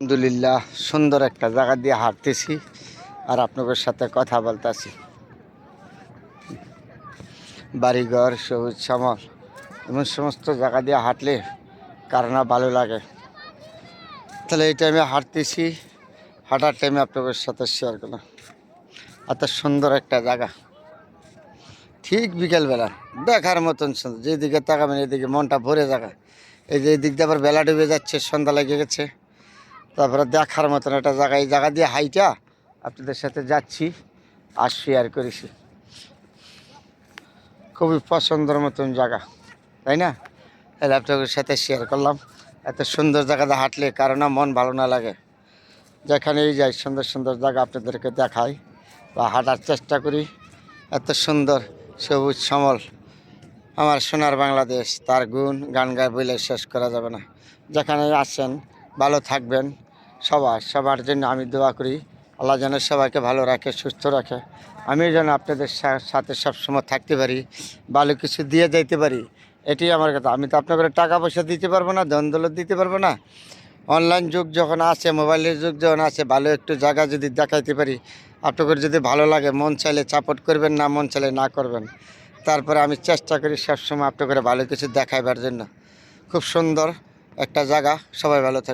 আলহামদুলিল্লাহ, সুন্দর একটা জায়গা দিয়ে হাঁটতেছি আর আপনাদের সাথে কথা বলতেছি। বাড়িঘর, সবুজ শ্যামল, এমন সমস্ত জায়গা দিয়ে হাঁটলে কার না ভালো লাগে। তাহলে এই টাইমে হাঁটতেছি, হাঁটার টাইমে আপনাদের সাথে শেয়ার করলাম। এত সুন্দর একটা জায়গা, ঠিক বিকেলবেলা দেখার মতন সুন্দর। যেদিকে তাকাবেন এদিকে মনটা ভরে জায়গা। এই যে এই দিক দিয়ে আবার বেলা ডুবে যাচ্ছে, সন্ধ্যা লেগে গেছে। তারপরে দেখার মতন একটা জায়গা, এই জায়গা দিয়ে হাইটা আপনাদের সাথে যাচ্ছি আর শেয়ার করেছি। খুবই পছন্দের মতন জায়গা, তাই না? তাহলে আপনাদের সাথে শেয়ার করলাম। এত সুন্দর জায়গাতে হাঁটলে কারো না মন ভালো না লাগে। যেখানেই যাই সুন্দর সুন্দর জায়গা আপনাদেরকে দেখাই বা হাঁটার চেষ্টা করি। এত সুন্দর সবুজ শ্যামল আমার সোনার বাংলাদেশ, তার গুণ গান গায়ে বলে শেষ করা যাবে না। যেখানে আসেন ভালো থাকবেন। সবার জন্য আমি দোয়া করি, আল্লাহ যেন সবাইকে ভালো রাখে, সুস্থ রাখে। আমিও যেন আপনাদের সাথে সবসময় থাকতে পারি, ভালো কিছু দিয়ে যাইতে পারি। এটাই আমার কথা। আমি তো আপনাদের টাকা পয়সা দিতে পারবো না, ধন দৌলত দিতে পারবো না। অনলাইন যুগ যখন আছে, মোবাইলের যুগ যখন আছে, ভালো একটু জায়গা যদি দেখাইতে পারি, আপনাদের যদি ভালো লাগে, মন চাইলে সাপোর্ট করবেন, না মন চাইলে না করবেন। তারপরে আমি চেষ্টা করি সবসময় আপনাদের ভালো কিছু দেখাইবার জন্য। খুব সুন্দর একটা জায়গা। সবাই ভালো থাকবে।